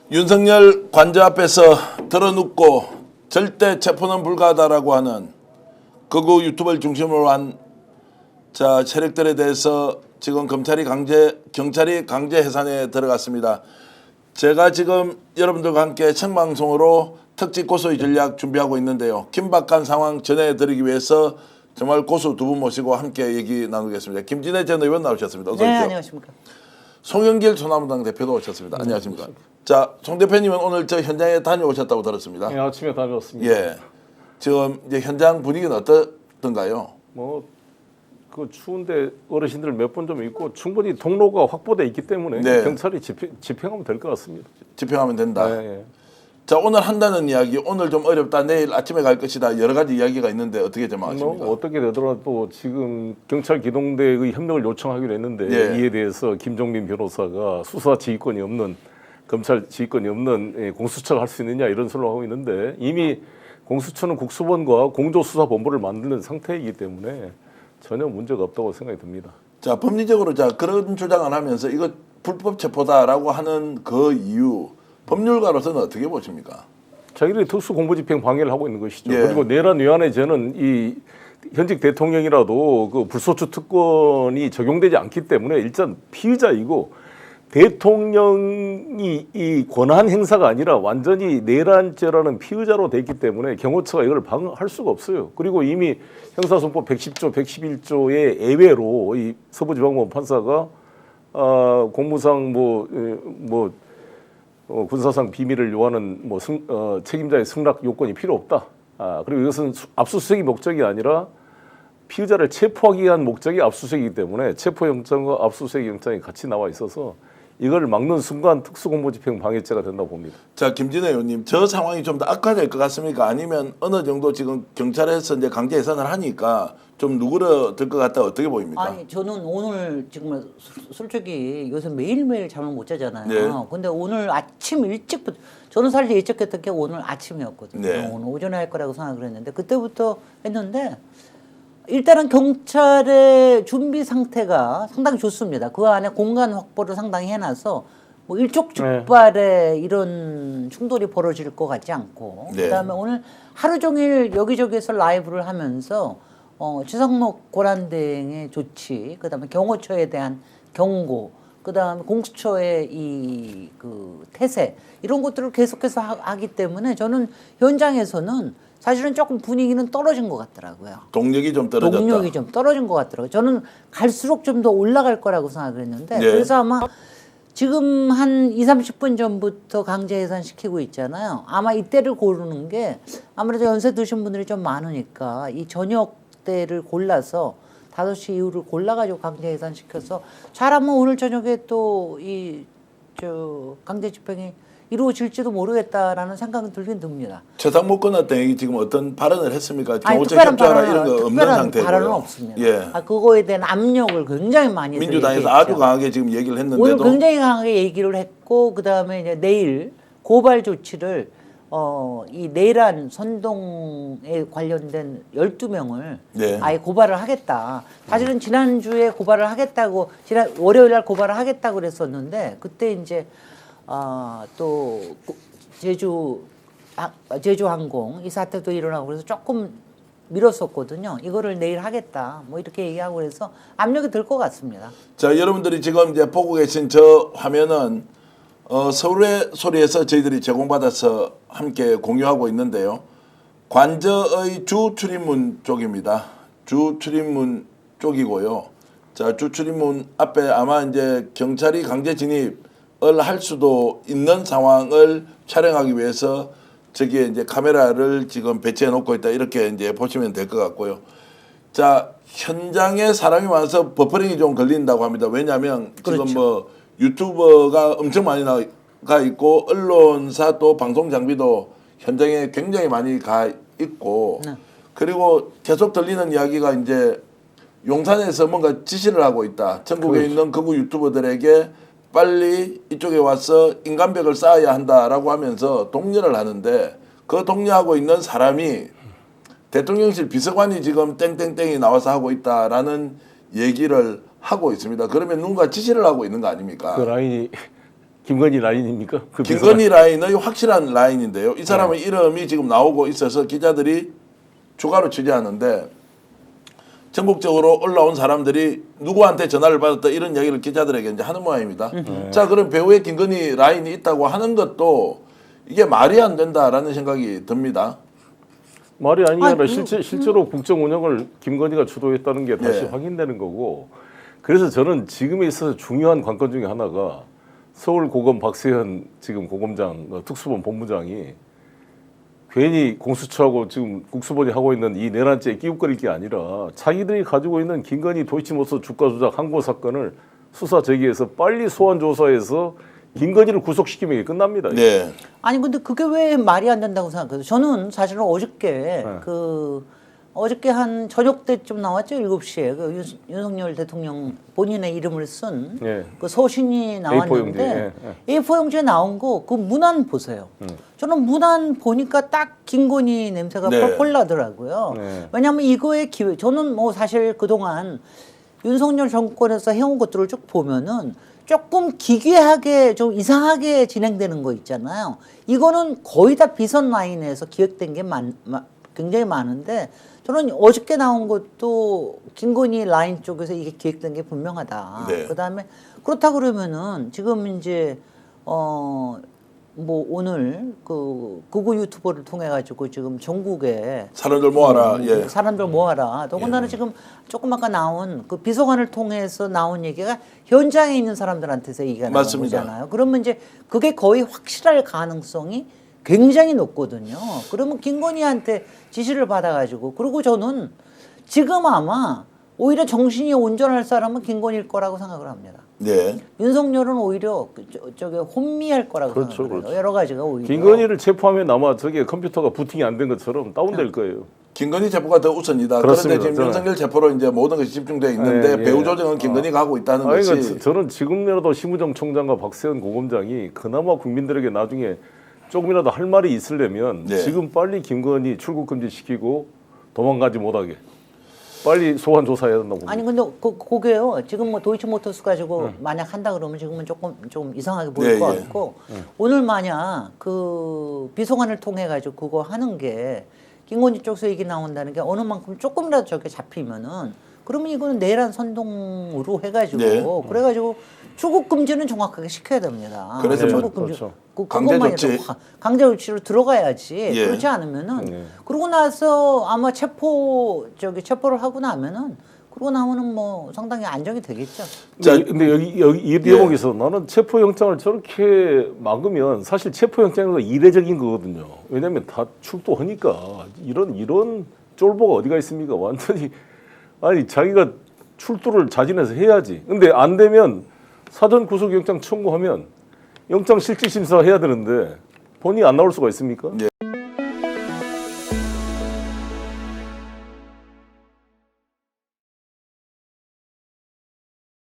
윤석열 관저 앞에서 들어눕고 절대 체포는 불가하다라고 하는 극우 유튜버를 중심으로 한 세력들에 대해서 지금 경찰이 강제 해산에 들어갔습니다. 제가 지금 여러분들과 함께 생방송으로 특집 고소의 전략 준비하고 있는데요. 긴박한 상황 전해드리기 위해서 정말 고수 두 분 모시고 함께 얘기 나누겠습니다. 김진애 전 의원 나오셨습니다. 어서 오십시오. 네, 안녕하십니까. 송영길 소나무당 대표도 오셨습니다. 안녕하십니까. 자, 송 대표님은 오늘 저 현장에 다녀오셨다고 들었습니다. 네, 아침에 다녀왔습니다. 예. 지금 이제 현장 분위기는 어떻던가요? 그 추운데 어르신들 몇 분 좀 있고 충분히 통로가 확보돼 있기 때문에 네. 경찰이 집행하면 될 것 같습니다. 집행하면 된다. 네. 자, 오늘 한다는 이야기, 오늘 좀 어렵다, 내일 아침에 갈 것이다, 여러 가지 이야기가 있는데 어떻게 전망하십니까? 어떻게 되더라도 지금 경찰 기동대의 협력을 요청하기로 했는데 예. 이에 대해서 김종민 변호사가 수사 지휘권이 없는 검찰 지휘권이 없는 공수처가 할 수 있느냐 이런 소리를 하고 있는데 이미 공수처는 국수본과 공조수사본부를 만드는 상태이기 때문에 전혀 문제가 없다고 생각이 듭니다. 자, 법리적으로 그런 주장을 하면서 이거 불법 체포다라고 하는 그 이유, 법률가로서는 어떻게 보십니까? 자기들이 특수공무집행 방해를 하고 있는 것이죠. 예. 그리고 내란 위반의 죄는 이 현직 대통령이라도 그 불소추 특권이 적용되지 않기 때문에 일단 피의자이고 대통령이 이 권한 행사가 아니라 완전히 내란죄라는 피의자로 돼 있기 때문에 경호처가 이걸 방어할 수가 없어요. 그리고 이미 형사소송법 110조, 111조의 예외로 이 서부지방법원 판사가 공무상 군사상 비밀을 요하는 책임자의 승낙 요건이 필요 없다. 그리고 이것은 압수수색이 목적이 아니라 피의자를 체포하기 위한 목적이 압수수색이기 때문에 체포영장과 압수수색영장이 같이 나와 있어서 이걸 막는 순간 특수공무집행 방해죄가 된다고 봅니다. 자, 김진애 의원님, 저 상황이 좀 더 악화될 것 같습니까? 아니면 어느 정도 지금 경찰에서 이제 강제 해산을 하니까 좀 누그러들 것 같다, 어떻게 보입니까? 아니, 저는 오늘 지금 솔직히 요새 매일매일 잠을 못 자잖아요. 네. 근데 오늘 아침 일찍부터, 저는 사실 예측했던 게 오늘 아침이었거든요. 네. 오늘 오전에 할 거라고 생각을 했는데, 그때부터 했는데, 일단은 경찰의 준비 상태가 상당히 좋습니다. 그 안에 공간 확보를 상당히 해놔서 뭐 일촉즉발의 이런 충돌이 벌어질 것 같지 않고, 네. 그다음에 오늘 하루 종일 여기저기에서 라이브를 하면서 지상목 권한대행의 조치, 그다음에 경호처에 대한 경고, 그다음에 공수처의 이 그 태세 이런 것들을 계속해서 하기 때문에 저는 현장에서는 사실은 조금 분위기는 떨어진 것 같더라고요. 동력이 좀 떨어졌다. 동력이 좀 떨어진 것 같더라고요. 저는 갈수록 좀 더 올라갈 거라고 생각을 했는데, 네. 그래서 아마 지금 한 20-30분 전부터 강제 해산시키고 있잖아요. 아마 이때를 고르는 게 아무래도 연세 드신 분들이 좀 많으니까 이 저녁 때를 골라서 5시 이후를 골라가지고 강제 해산시켜서 잘하면 오늘 저녁에 또 강제 집행이 이루어질지도 모르겠다라는 생각은 들긴 듭니다. 최상목 권한대행이 지금 어떤 발언을 했습니까? 아니, 경호처 특별한 협조하라 이런 거 없는 특별한 상태고요. 발언은 없습니다. 예. 그거에 대한 압력을 굉장히 많이 민주당에서 얘기했죠. 아주 강하게 지금 얘기를 했는데도 오늘 굉장히 강하게 얘기를 했고, 그다음에 이제 내일 고발 조치를 이 내란 선동에 관련된 12명을 네. 아예 고발을 하겠다. 사실은 지난주에 고발을 하겠다고, 지난 월요일 날 고발을 하겠다고 그랬었는데, 그때 이제 또 제주항공 이 사태도 일어나고 그래서 조금 미뤘었거든요. 이거를 내일 하겠다. 뭐 이렇게 얘기하고 그래서 압력이 들 것 같습니다. 자, 여러분들이 지금 이제 보고 계신 저 화면은 서울의 소리에서 저희들이 제공받아서 함께 공유하고 있는데요. 관저의 주 출입문 쪽입니다. 주 출입문 쪽이고요. 자, 주 출입문 앞에 아마 이제 경찰이 강제 진입을 할 수도 있는 상황을 촬영하기 위해서 저기에 이제 카메라를 지금 배치해 놓고 있다, 이렇게 이제 보시면 될 것 같고요. 자, 현장에 사람이 많아서 버퍼링이 좀 걸린다고 합니다. 왜냐하면 그렇죠. 지금 뭐 유튜버가 엄청 많이 나가 있고 언론사 또 방송 장비도 현장에 굉장히 많이 가 있고, 네. 그리고 계속 들리는 이야기가 이제 용산에서 뭔가 지시를 하고 있다. 전국에 그렇죠. 있는 극우 유튜버들에게 빨리 이쪽에 와서 인간벽을 쌓아야 한다라고 하면서 독려를 하는데, 그 독려하고 있는 사람이 대통령실 비서관이 지금 땡땡땡이 나와서 하고 있다라는 얘기를 하고 있습니다. 그러면 누군가 지시를 하고 있는 거 아닙니까? 그 라인이 김건희 라인입니까? 그 김건희 라인의 확실한 라인인데요. 이 사람의 이름이 지금 나오고 있어서 기자들이 추가로 취재하는데 전국적으로 올라온 사람들이 누구한테 전화를 받았다 이런 이야기를 기자들에게 이제 하는 모양입니다. 자, 그럼 배우의 김건희 라인이 있다고 하는 것도 이게 말이 안 된다라는 생각이 듭니다. 말이 아니라 실제로 국정 운영을 김건희가 주도했다는 게 다시 네. 확인되는 거고 그래서 저는 지금에 있어서 중요한 관건 중에 하나가 서울고검 박세현 지금 고검장 특수본 본부장이 괜히 공수처하고 지금 국수본이 하고 있는 이 내란죄에 끼웃거릴 게 아니라 자기들이 가지고 있는 김건희 도이치모터 주가 조작 항고 사건을 수사 제기해서 빨리 소환 조사해서 김건희를 구속시키면 이게 끝납니다. 네. 아니 근데 그게 왜 말이 안 된다고 생각해요? 저는 사실은 어저께 어저께 한 저녁 때쯤 나왔죠. 7시에 그 윤석열 대통령 본인의 이름을 쓴 그 서신이 나왔는데 A4용지에 나온 거 그 문안 보세요. 저는 문안 보니까 딱 김건희 냄새가 펄펄 나더라고요. 왜냐하면 이거의 기회 저는 뭐 사실 그동안 윤석열 정권에서 해온 것들을 쭉 보면은 조금 기괴하게 좀 이상하게 진행되는 거 있잖아요. 이거는 거의 다 비선 라인에서 기획된 게 굉장히 많은데 저는 어저께 나온 것도 김건희 라인 쪽에서 이게 기획된 게 분명하다. 네. 그다음에 그렇다 그러면은 지금 이제 뭐 오늘 그 극우 유튜버를 통해 가지고 지금 전국에 사람들 모아라. 예. 사람들 모아라. 더군다나 지금 조금 아까 나온 그 비서관을 통해서 나온 얘기가 현장에 있는 사람들한테서 얘기가 나온 맞습니다. 거잖아요. 그러면 이제 그게 거의 확실할 가능성이 굉장히 높거든요. 그러면 김건희한테 지시를 받아가지고 그리고 저는 지금 아마 오히려 정신이 온전할 사람은 김건희일 거라고 생각을 합니다. 네. 윤석열은 오히려 저게 혼미할 거라고 생각을 해요. 그렇죠. 여러 가지가 오히려. 김건희를 체포하면 아마 저게 컴퓨터가 부팅이 안 된 것처럼 다운될 거예요. 김건희 체포가 더 우선이다. 그렇습니다. 그런데 지금 윤석열 체포로 이제 모든 것이 집중되어 있는데 네, 배후 예. 조정은 김건희가 하고 있다는 것이 그러니까 저는 지금이라도 심우정 총장과 박세현 고검장이 그나마 국민들에게 나중에 조금이라도 할 말이 있으려면 네. 지금 빨리 김건희 출국 금지시키고 도망가지 못하게 빨리 소환 조사해야 된다고 봅니다. 아니 근데 그게요. 지금 뭐 도이치모터스 가지고 만약 한다 그러면 지금은 조금 이상하게 보일 예, 것 예. 같고 오늘 만약 그 비서관을 통해 가지고 그거 하는 게 김건희 쪽에서 얘기 나온다는 게 어느 만큼 조금이라도 저게 잡히면은 그러면 이거는 내란 선동으로 해가지고 네. 그래가지고 출국 금지는 정확하게 시켜야 됩니다. 그래서 출국 뭐, 금지 그렇죠. 강제 조치. 강제 조치로 들어가야지. 예. 그렇지 않으면은 그러고 나서 아마 체포를 하고 나면은 그러고 나면은 뭐 상당히 안정이 되겠죠. 근데 여기 이 대목에서 나는 체포영장을 저렇게 막으면 사실 체포영장은 이례적인 거거든요. 왜냐하면 다 출두하니까 이런 쫄보가 어디가 있습니까? 완전히 아니 자기가 출두를 자진해서 해야지. 근데 안 되면 사전 구속영장 청구하면 영장 실질심사 해야 되는데 본인이 안 나올 수가 있습니까? 예.